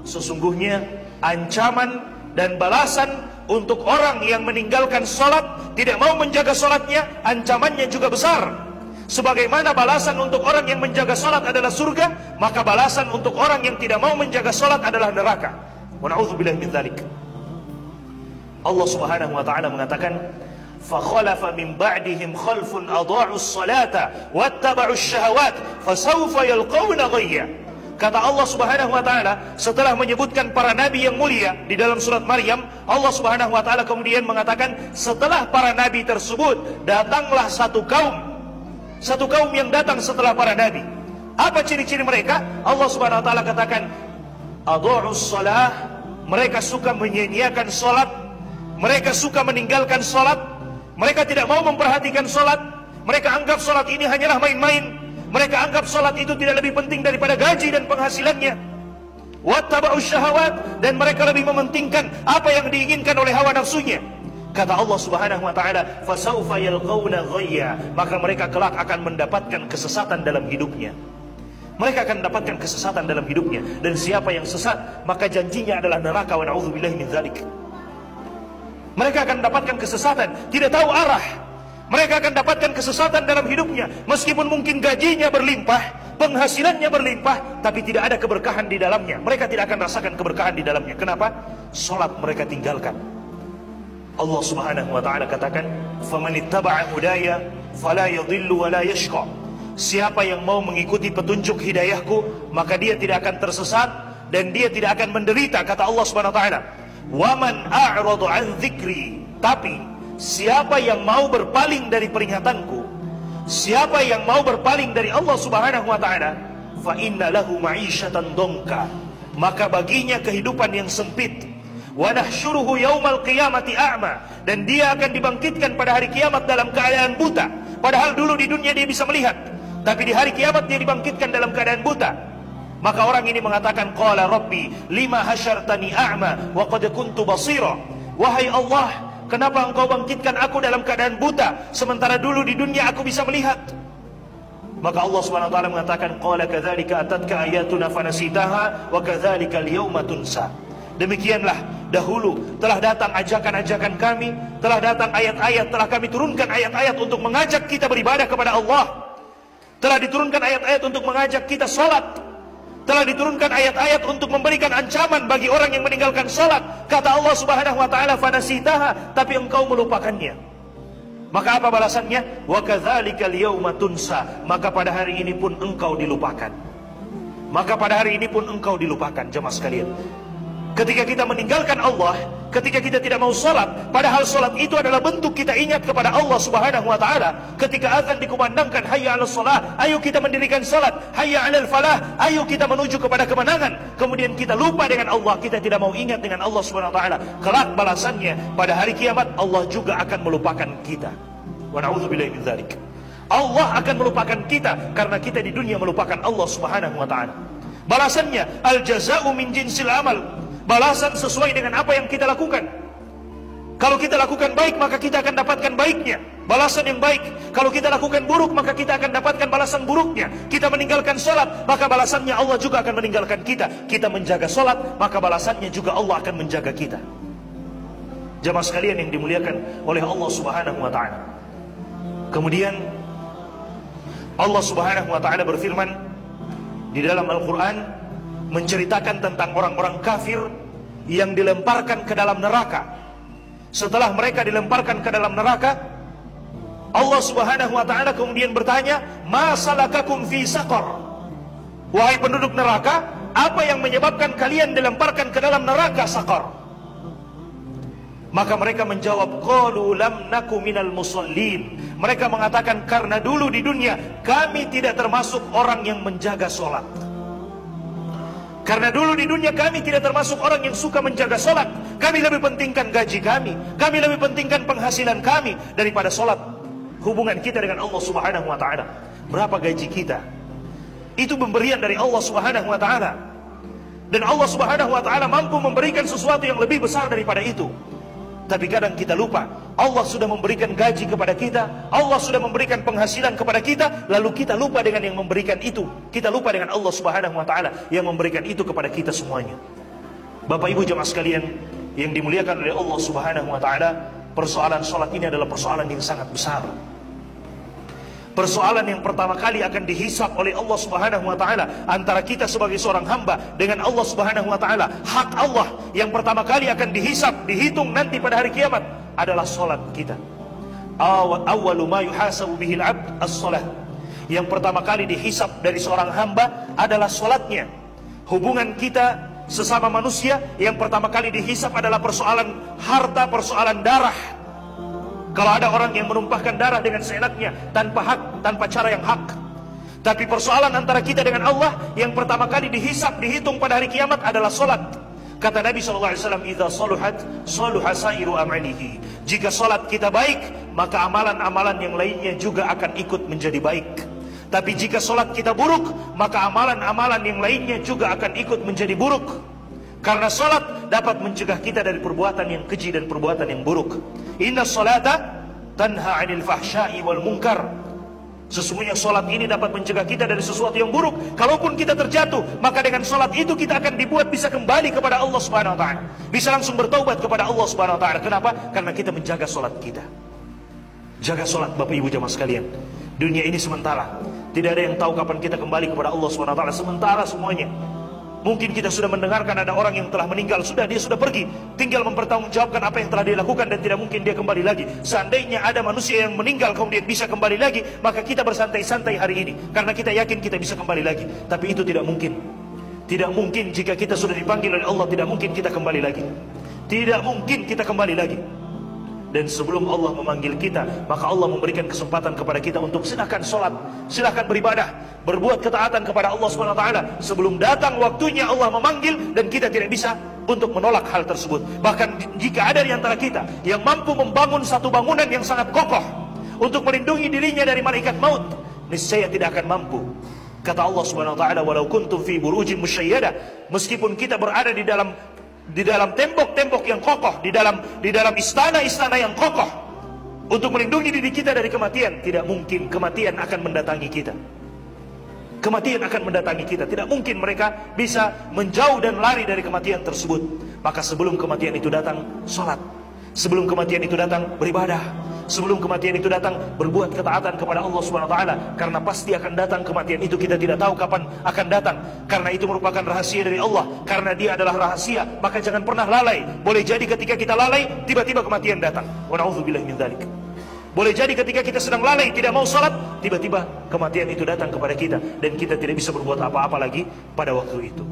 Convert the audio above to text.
Sesungguhnya ancaman dan balasan untuk orang yang meninggalkan sholat, tidak mau menjaga sholatnya, ancamannya juga besar. Sebagaimana balasan untuk orang yang menjaga sholat adalah surga, maka balasan untuk orang yang tidak mau menjaga sholat adalah neraka. Wa na'udzubillahi min dzalik. Allah Subhanahu wa taala mengatakan, فَخَلَفَ مِنْ بَعْدِهِمْ خَلْفٌ أَضَاعُوا الصَّلَاةَ وَاتَّبَعُوا الشَّهَوَاتِ فَسَوْفَ يَلْقَوْنَ غَيًّا. Kata Allah Subhanahu wa taala setelah menyebutkan para nabi yang mulia di dalam surat Maryam, Allah Subhanahu wa taala kemudian mengatakan, setelah para nabi tersebut datanglah satu kaum yang datang setelah para nabi. Apa ciri-ciri mereka? Allah Subhanahu wa taala katakan, adha'us shalah, mereka suka menyia-nyiakan salat, mereka suka meninggalkan salat, mereka tidak mau memperhatikan salat, mereka anggap salat ini hanyalah main-main. Mereka anggap salat itu tidak lebih penting daripada gaji dan penghasilannya. Wattaba'us syahawat, dan mereka lebih mementingkan apa yang diinginkan oleh hawa nafsunya. Kata Allah Subhanahu wa taala, fasaufa yalqauna ghayya, maka mereka kelak akan mendapatkan kesesatan dalam hidupnya. Mereka akan mendapatkan kesesatan dalam hidupnya, dan siapa yang sesat maka janjinya adalah neraka. Wa na'udzubillahi min dzalik. Mereka akan mendapatkan kesesatan, tidak tahu arah. Mereka akan dapatkan kesesatan dalam hidupnya. Meskipun mungkin gajinya berlimpah, penghasilannya berlimpah, tapi tidak ada keberkahan di dalamnya. Mereka tidak akan rasakan keberkahan di dalamnya. Kenapa? Salat mereka tinggalkan. Allah Subhanahu wa taala katakan, "Faman ittaba'a hudaya fala yadhillu wa la yashqa." Siapa yang mau mengikuti petunjuk hidayahku, maka dia tidak akan tersesat dan dia tidak akan menderita, kata Allah Subhanahu wa taala. "Wa man a'rada 'an dzikri." Tapi siapa yang mau berpaling dari peringatanku, siapa yang mau berpaling dari Allah Subhanahu wa taala, fa inna lahu ma'isyatan dongka, maka baginya kehidupan yang sempit. Wa nahsyuruhu yaumal qiyamati a'ma, dan dia akan dibangkitkan pada hari kiamat dalam keadaan buta. Padahal dulu di dunia dia bisa melihat, tapi di hari kiamat dia dibangkitkan dalam keadaan buta. Maka orang ini mengatakan, qala rabbi lima hasyartani a'ma wa qad kuntu basira. Wahai Allah, kenapa engkau bangkitkan aku dalam keadaan buta, sementara dulu di dunia aku bisa melihat? Maka Allah Subhanahu wa taala mengatakan, qala kadzalika atatka ayatuna fanasitaha wa kadzalika al-yauma tunsa. Demikianlah dahulu telah datang ajakan-ajakan kami, telah datang ayat-ayat, telah kami turunkan ayat-ayat untuk mengajak kita beribadah kepada Allah. Telah diturunkan ayat-ayat untuk mengajak kita salat. Telah diturunkan ayat-ayat untuk memberikan ancaman bagi orang yang meninggalkan salat. Kata Allah Subhanahu wa taala, fanasitaha, tapi engkau melupakannya. Maka apa balasannya? Wa kadzalika al-yauma tunsa, maka pada hari ini pun engkau dilupakan. Maka pada hari ini pun engkau dilupakan, jemaah sekalian. Ketika kita meninggalkan Allah, ketika kita tidak mau salat, padahal salat itu adalah bentuk kita ingat kepada Allah Subhanahu wa taala. Ketika azan dikumandangkan, hayya 'alas shalah, ayo kita mendirikan salat. Hayya 'alal falah, ayo kita menuju kepada kemenangan. Kemudian kita lupa dengan Allah, kita tidak mau ingat dengan Allah Subhanahu wa taala. Kelak balasannya pada hari kiamat, Allah juga akan melupakan kita. Wa na'udzubillahi min dzalik. Allah akan melupakan kita karena kita di dunia melupakan Allah Subhanahu wa taala. Balasannya, al jazaa'u min jinsil amal. Balasan sesuai dengan apa yang kita lakukan. Kalau kita lakukan baik, maka kita akan dapatkan baiknya, balasan yang baik. Kalau kita lakukan buruk, maka kita akan dapatkan balasan buruknya. Kita meninggalkan salat, maka balasannya Allah juga akan meninggalkan kita. Kita menjaga salat, maka balasannya juga Allah akan menjaga kita. Jemaah sekalian yang dimuliakan oleh Allah Subhanahu wa taala. Kemudian Allah Subhanahu wa taala berfirman di dalam Al-Qur'an menceritakan tentang orang-orang kafir yang dilemparkan ke dalam neraka. Setelah mereka dilemparkan ke dalam neraka, Allah Subhanahu wa taala kemudian bertanya, "Ma salakakum fi saqar?" Wahai penduduk neraka, apa yang menyebabkan kalian dilemparkan ke dalam neraka saqar? Maka mereka menjawab, qalu lam naku minal musallin. Mereka mengatakan, karena dulu di dunia kami tidak termasuk orang yang menjaga salat. Karena dulu di dunia kami tidak termasuk orang yang suka menjaga salat. Kami lebih pentingkan gaji kami lebih pentingkan penghasilan kami daripada salat. Hubungan kita dengan Allah Subhanahu wa taala, berapa gaji kita, itu pemberian dari Allah Subhanahu wa taala. Dan Allah Subhanahu wa taala mampu memberikan sesuatu yang lebih besar daripada itu. Tapi kadang kita lupa, Allah sudah memberikan gaji kepada kita, Allah sudah memberikan penghasilan kepada kita, lalu kita lupa dengan yang memberikan itu. Kita lupa dengan Allah Subhanahu wa taala yang memberikan itu kepada kita semuanya. Bapak Ibu jemaah sekalian yang dimuliakan oleh Allah Subhanahu wa taala, persoalan salat ini adalah persoalan yang sangat besar. Persoalan yang pertama kali akan dihisab oleh Allah Subhanahu wa taala antara kita sebagai seorang hamba dengan Allah Subhanahu wa taala. Hak Allah yang pertama kali akan dihisab, dihitung nanti pada hari kiamat adalah salat kita. Awwalu ma yuhasabu bihil 'abd as-shalah. Yang pertama kali dihisab dari seorang hamba adalah salatnya. Hubungan kita sesama manusia yang pertama kali dihisab adalah persoalan harta, persoalan darah. Kalau ada orang yang menumpahkan darah dengan seenaknya, tanpa hak, tanpa cara yang hak. Tapi persoalan antara kita dengan Allah yang pertama kali dihisab, dihitung pada hari kiamat adalah solat. Kata Nabi SAW, "Idza saluhat, saluha sairu amalihi." Jika solat kita baik, maka amalan-amalan yang lainnya juga akan ikut menjadi baik. Tapi jika solat kita buruk, maka amalan-amalan yang lainnya juga akan ikut menjadi buruk. Karena solat dapat mencegah kita dari perbuatan yang keji dan perbuatan yang buruk. Inna salata tanha 'anil fahsya'i wal munkar. Sesungguhnya solat ini dapat mencegah kita dari sesuatu yang buruk. Kalaupun kita terjatuh, maka dengan solat itu kita akan dibuat bisa kembali kepada Allah Subhanahu wa taala. Bisa langsung bertaubat kepada Allah Subhanahu wa taala. Kenapa? Karena kita menjaga solat kita. Jaga solat Bapak Ibu jemaah sekalian. Dunia ini sementara. Tidak ada yang tahu kapan kita kembali kepada Allah Subhanahu wa taala. Sementara semuanya. Mungkin kita sudah mendengarkan ada orang yang telah meninggal, dia sudah pergi, tinggal mempertanggungjawabkan apa yang telah dia lakukan dan tidak mungkin dia kembali lagi. Seandainya ada manusia yang meninggal kemudian bisa kembali lagi, maka kita bersantai-santai hari ini karena kita yakin kita bisa kembali lagi. Tapi itu tidak mungkin. Tidak mungkin jika kita sudah dipanggil oleh Allah, tidak mungkin kita kembali lagi. Tidak mungkin kita kembali lagi. Dan sebelum Allah memanggil kita, maka Allah memberikan kesempatan kepada kita untuk silakan sholat, silakan beribadah, berbuat ketaatan kepada Allah Subhanahu wa taala sebelum datang waktunya Allah memanggil, dan kita tidak bisa untuk menolak hal tersebut. Bahkan jika ada di antara kita yang mampu membangun satu bangunan yang sangat kokoh untuk melindungi dirinya dari malaikat maut, niscaya tidak akan mampu. Kata Allah Subhanahu wa taala, "Walau kuntum fi burujin musyayyada." Meskipun kita berada di dalam tembok-tembok yang kokoh, di dalam istana-istana yang kokoh untuk melindungi diri kita dari kematian, tidak mungkin kematian akan mendatangi kita. Kematian akan mendatangi kita. Tidak mungkin mereka bisa menjauh dan lari dari kematian tersebut. Maka sebelum kematian itu datang, sholat. Sebelum kematian itu datang, beribadah. Sebelum kematian itu datang, berbuat ketaatan kepada Allah Subhanahu wa taala, karena pasti akan datang kematian itu. Kita tidak tahu kapan akan datang, karena itu merupakan rahasia dari Allah. Karena dia adalah rahasia, maka jangan pernah lalai. Boleh jadi ketika kita lalai, tiba-tiba kematian datang. Wa na'udzubillahi min dzalik. Boleh jadi ketika kita sedang lalai, tidak mau salat, tiba-tiba kematian itu datang kepada kita dan kita tidak bisa berbuat apa-apa lagi pada waktu itu.